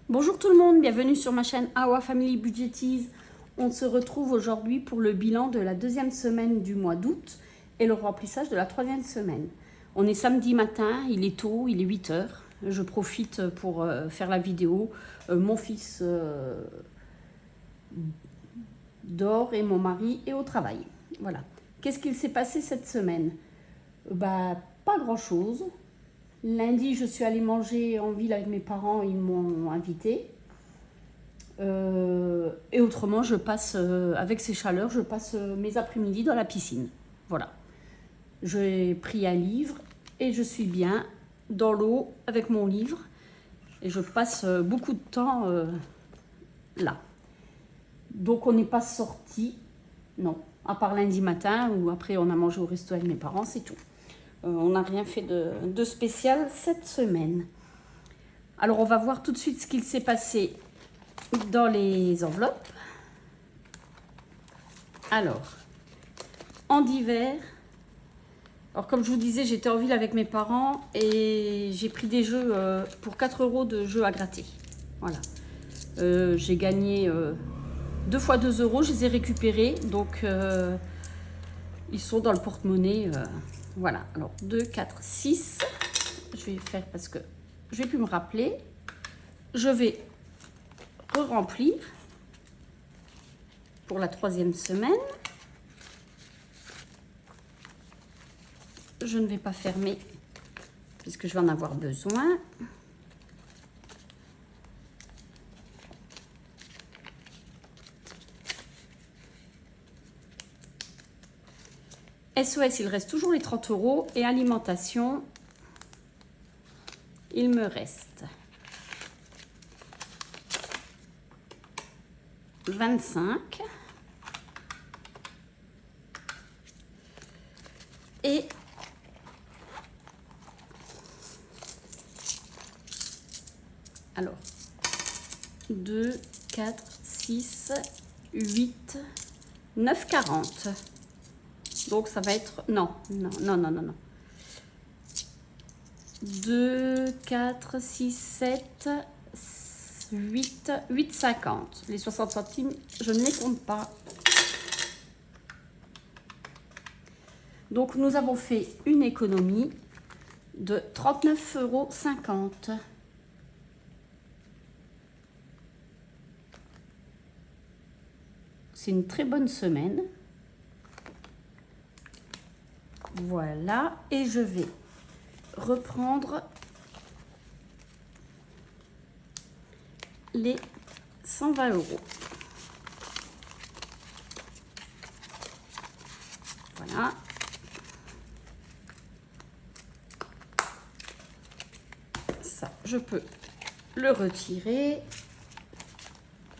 Bonjour tout le monde, bienvenue sur ma chaîne Awa Family Budgetize. On se retrouve aujourd'hui pour le bilan de la deuxième semaine du mois d'août et le remplissage de la troisième semaine. On est samedi matin, il est tôt, il est 8 h. Je profite pour faire la vidéo. Mon fils dort et mon mari est au travail. Voilà. Qu'est-ce qu'il s'est passé cette semaine? Pas grand-chose. Lundi, je suis allée manger en ville avec mes parents, ils m'ont invitée. Et autrement, je passe, avec ces chaleurs, je passe mes après-midi dans la piscine. Voilà. J'ai pris un livre et je suis bien dans l'eau avec mon livre. Et je passe beaucoup de temps là. Donc on n'est pas sorti, non, à part lundi matin où après on a mangé au resto avec mes parents, c'est tout. On n'a rien fait de spécial cette semaine. Alors on va voir tout de suite ce qu'il s'est passé dans les enveloppes. Alors, en d'hiver, alors comme je vous disais, j'étais en ville avec mes parents et j'ai pris des jeux pour 4 € de jeux à gratter. Voilà. J'ai gagné 2 fois 2 €, je les ai récupérés, donc ils sont dans le porte-monnaie. Voilà, alors 2, 4, 6. Je vais faire parce que je vais plus me rappeler. Je vais re-remplir pour la troisième semaine. Je ne vais pas fermer puisque je vais en avoir besoin. SOS, il reste toujours les 30 € et alimentation, il me reste 25 et alors 2, 4, 6, 8, 9, 40. Donc ça va être, non. 2, 4, 6, 7, 8, 8, 50. Les 60 centimes, je ne les compte pas. Donc nous avons fait une économie de 39,50 €. C'est une très bonne semaine. Voilà, et je vais reprendre les 120 €. Voilà. Ça, je peux le retirer.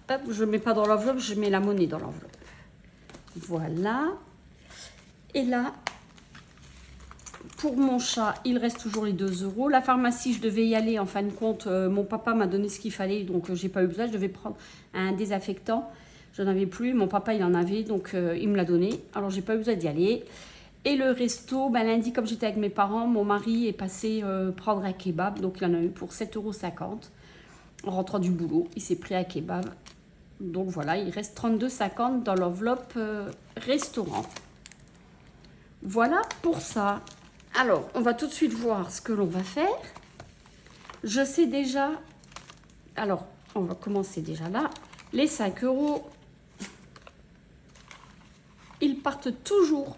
Hop, je ne mets pas dans l'enveloppe, je mets la monnaie dans l'enveloppe. Voilà. Et là, pour mon chat, il reste toujours les 2 €. La pharmacie, je devais y aller. En fin de compte, mon papa m'a donné ce qu'il fallait, donc j'ai pas eu besoin. Je devais prendre un désinfectant. Je n'en avais plus. Mon papa, il en avait, donc il me l'a donné. Alors, j'ai pas eu besoin d'y aller. Et le resto, lundi, comme j'étais avec mes parents, mon mari est passé prendre un kebab. Donc, il en a eu pour 7,50 € en rentrant du boulot. Il s'est pris un kebab. Donc, voilà, il reste 32,50 € dans l'enveloppe restaurant. Voilà pour ça. Alors, on va tout de suite voir ce que l'on va faire. Je sais déjà... Alors, on va commencer déjà là. Les 5 €, ils partent toujours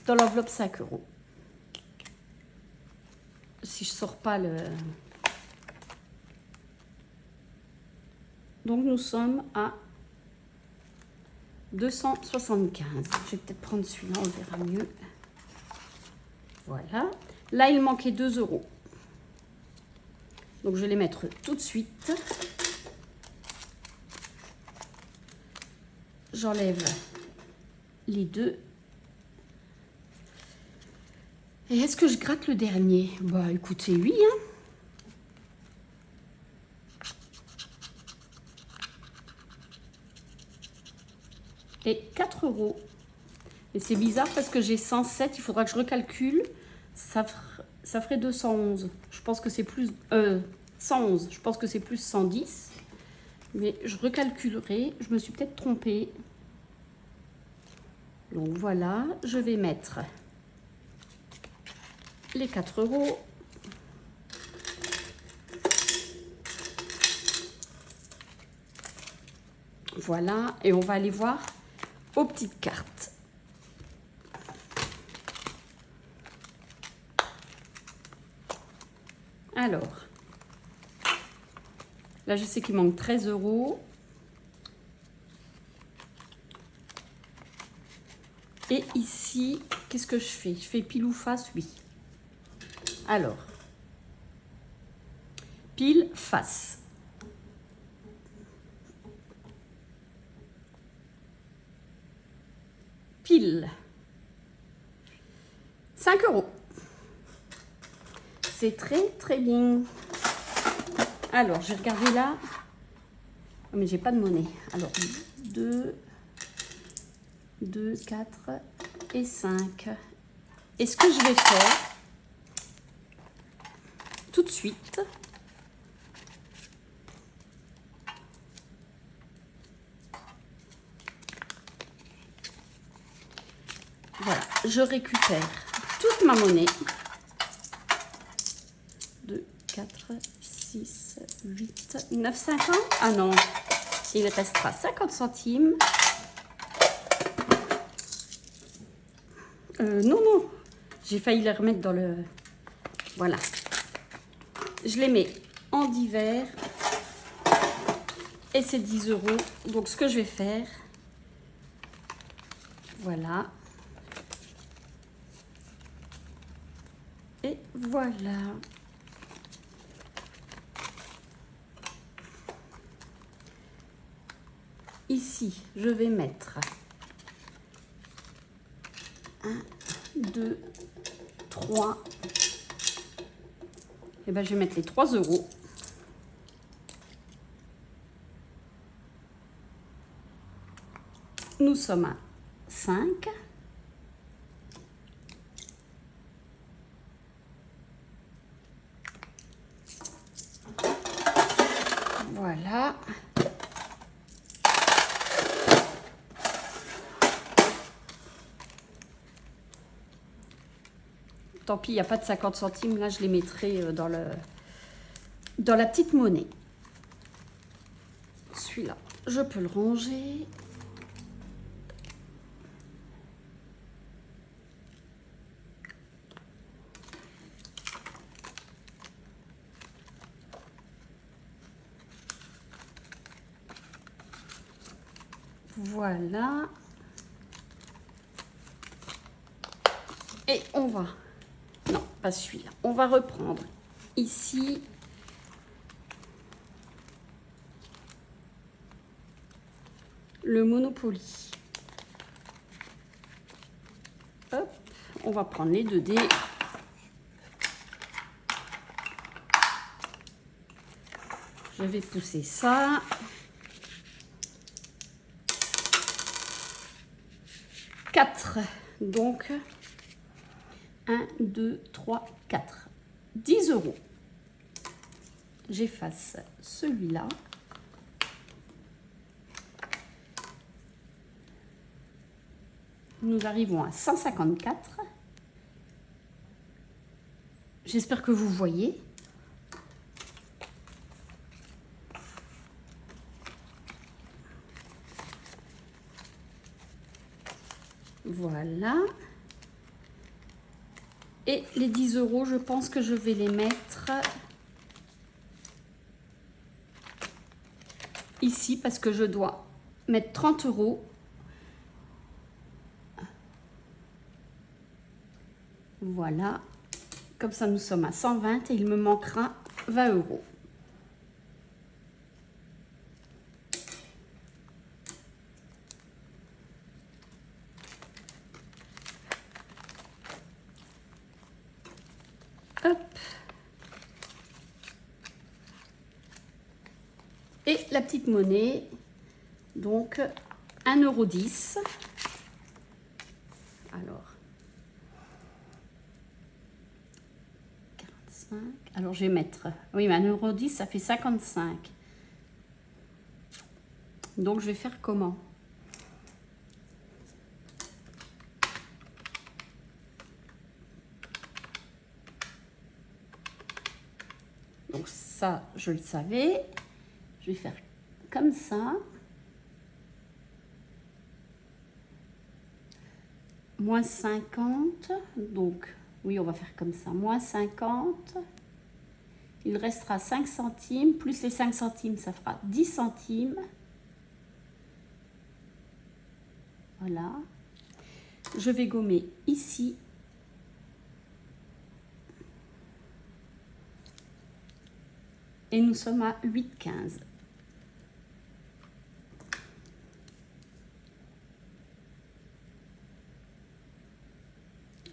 dans l'enveloppe 5 €. Si je ne sors pas le... Donc, nous sommes à 275. Je vais peut-être prendre celui-là, on verra mieux. Voilà. Là, il manquait 2 €. Donc, je vais les mettre tout de suite. J'enlève les deux. Et est-ce que je gratte le dernier? Bah, écoutez, oui, hein. Et 4 €. Et c'est bizarre parce que j'ai 107, il faudra que je recalcule. Ça ça ferait 211. Je pense que c'est plus... 111, je pense que c'est plus 110. Mais je recalculerai, je me suis peut-être trompée. Donc voilà, je vais mettre les 4 €. Voilà, et on va aller voir aux petites cartes. Alors, là je sais qu'il manque 13 €. Et ici, qu'est-ce que je fais? Je fais pile ou face, oui. Alors, pile, face. Pile. 5 €. C'est très, très bien. Alors, je vais regarder là. Oh, mais j'ai pas de monnaie. Alors, 2, 4 et 5. Et ce que je vais faire tout de suite, voilà, je récupère toute ma monnaie. 2, 4, 6, 8, 9, 50. Ah non, il restera 50 centimes. Non, non, j'ai failli les remettre dans le... Voilà. Je les mets en divers. Et c'est 10 €. Donc, ce que je vais faire... Voilà. Et voilà. Ici, je vais mettre 1, 2, 3. Et ben, je vais mettre les 3 €. Nous sommes à 5. Voilà. Tant pis, il n'y a pas de 50 centimes. Là, je les mettrai dans la petite monnaie. Celui-là, je peux le ranger. Voilà. Et on va... Non, pas celui-là. On va reprendre ici. Le Monopoly. Hop, on va prendre les 2 dés. Je vais pousser ça. Donc, 1, 2, 3, 4. 10 €. J'efface celui-là. Nous arrivons à 154. J'espère que vous voyez. Voilà. Et les 10 €, je pense que je vais les mettre ici parce que je dois mettre 30 €. Voilà. Comme ça, nous sommes à 120 et il me manquera 20 €. Hop. Et la petite monnaie, donc 1,10 €. Alors, 55. Alors, je vais mettre... Oui, mais 1,10 €, ça fait 55. Donc, je vais faire comment? Donc, ça, je le savais. Je vais faire comme ça. Moins 50. Donc, oui, on va faire comme ça. Moins 50. Il restera 5 centimes. Plus les 5 centimes, ça fera 10 centimes. Voilà. Je vais gommer ici. Et nous sommes à 8,15.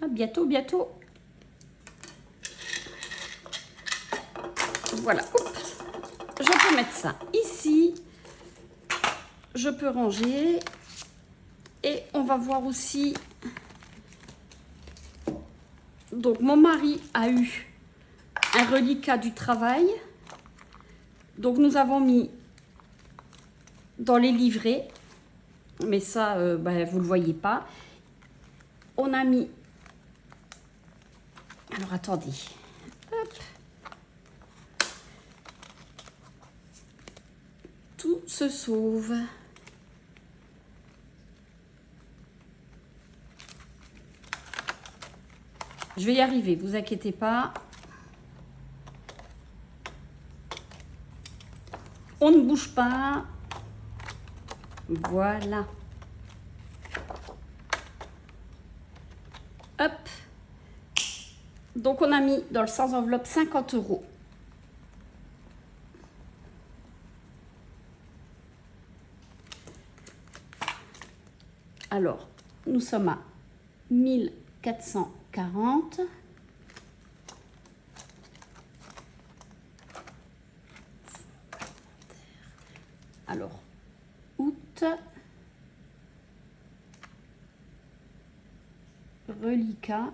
À bientôt, bientôt. Voilà. Oups. Je peux mettre ça ici. Je peux ranger. Et on va voir aussi. Donc, mon mari a eu un reliquat du travail. Donc, nous avons mis dans les livrets. Mais ça, vous ne le voyez pas. On a mis... Alors, attendez. Hop. Tout se sauve. Je vais y arriver, vous inquiétez pas. On ne bouge pas. Voilà. Hop. Donc, on a mis dans le sans enveloppe 50 €. Alors, nous sommes à 1440. Alors, août, reliquat,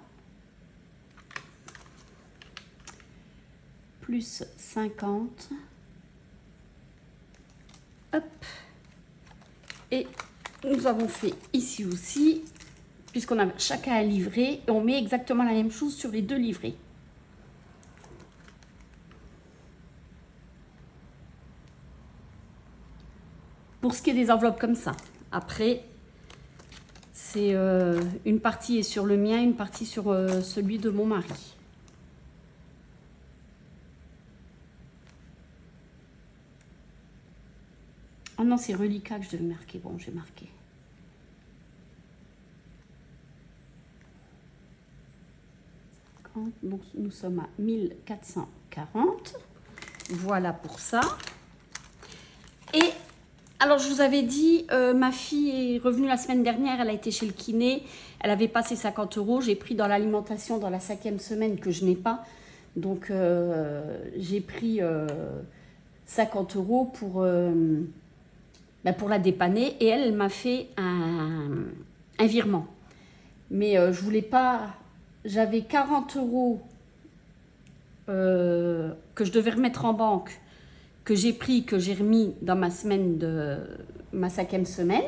plus 50. Hop. Et nous avons fait ici aussi, puisqu'on a chacun un livret, et on met exactement la même chose sur les deux livrets. Pour ce qui est des enveloppes comme ça. Après, c'est une partie est sur le mien, une partie sur celui de mon mari. Oh non, c'est reliquat que je devais marquer. Bon, j'ai marqué. Donc, nous sommes à 1440. Voilà pour ça. Et alors, je vous avais dit, ma fille est revenue la semaine dernière. Elle a été chez le kiné. Elle avait passé 50 €. J'ai pris dans l'alimentation dans la 5e semaine que je n'ai pas. Donc, j'ai pris 50 € pour la dépanner. Et elle m'a fait un virement. Mais je voulais pas... J'avais 40 € que je devais remettre en banque, que j'ai pris, que j'ai remis dans ma 5e semaine.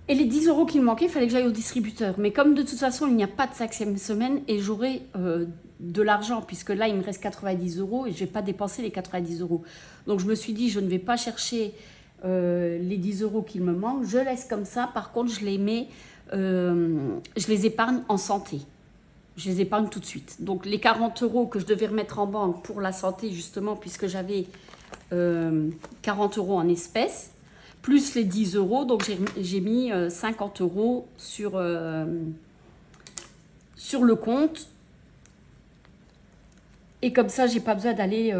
Et les 10 € qui me manquaient, il fallait que j'aille au distributeur. Mais comme de toute façon, il n'y a pas de 5e semaine et j'aurai de l'argent, puisque là, il me reste 90 € et je ne vais pas dépenser les 90 €. Donc, je me suis dit, je ne vais pas chercher les 10 € qu'il me manquent. Je laisse comme ça. Par contre, je les épargne en santé. Je les épargne tout de suite. Donc, les 40 € que je devais remettre en banque pour la santé, justement, puisque j'avais 40 € en espèces, plus les 10 €, donc j'ai mis 50 € sur le compte. Et comme ça, j'ai pas besoin d'aller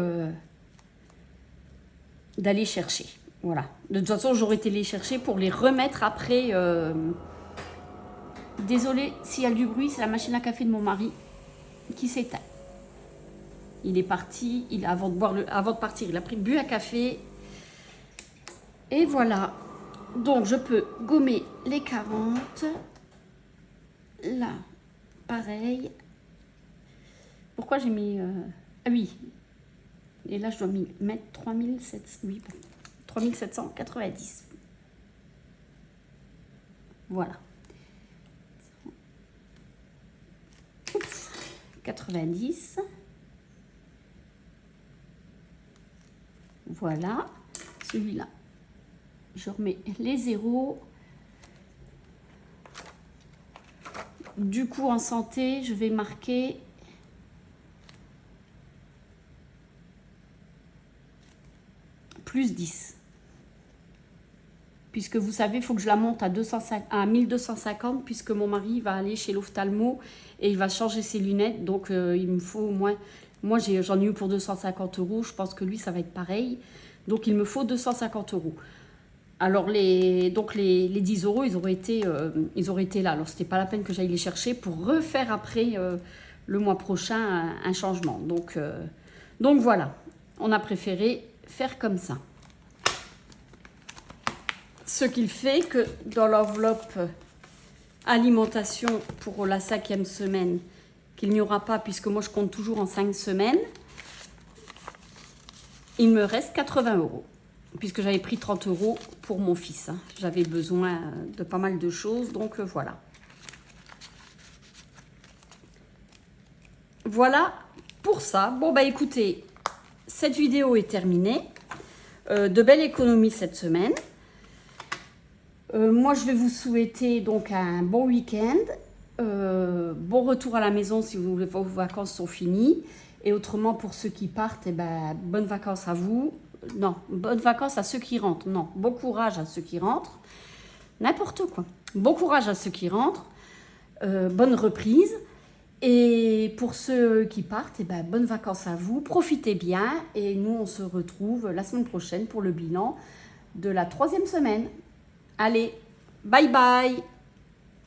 chercher. Voilà. De toute façon, j'aurais été les chercher pour les remettre après... Désolée s'il y a du bruit, c'est la machine à café de mon mari qui s'éteint. Il est parti, avant de partir, il a bu un café. Et voilà. Donc, je peux gommer les 40. Là, pareil. Pourquoi j'ai mis Ah oui. Et là, je dois mettre 3790. Voilà. Oups. 90. Voilà. Celui-là. Je remets les zéros. Du coup, en santé, je vais marquer plus 10. Puisque vous savez, il faut que je la monte à 1250, puisque mon mari va aller chez l'ophtalmo et il va changer ses lunettes. Donc, il me faut au moins... Moi, j'en ai eu pour 250 €. Je pense que lui, ça va être pareil. Donc, il me faut 250 €. Alors, les 10 €, ils auraient été là. Alors, ce n'était pas la peine que j'aille les chercher pour refaire après, le mois prochain, un changement. Donc, voilà, on a préféré faire comme ça. Ce qui fait que dans l'enveloppe alimentation pour la 5e semaine, qu'il n'y aura pas, puisque moi, je compte toujours en 5 semaines, il me reste 80 €. Puisque j'avais pris 30 € pour mon fils. Hein. J'avais besoin de pas mal de choses, donc voilà. Voilà pour ça. Bon, bah écoutez, cette vidéo est terminée. De belles économies cette semaine. Moi, je vais vous souhaiter donc un bon week-end. Bon retour à la maison si vos vacances sont finies. Et autrement, pour ceux qui partent, eh ben, bonnes vacances à vous. Non, bonnes vacances à ceux qui rentrent. Non, bon courage à ceux qui rentrent. N'importe quoi. Bon courage à ceux qui rentrent. Bonne reprise. Et pour ceux qui partent, eh ben, bonnes vacances à vous. Profitez bien. Et nous, on se retrouve la semaine prochaine pour le bilan de la 3e semaine. Allez, bye bye!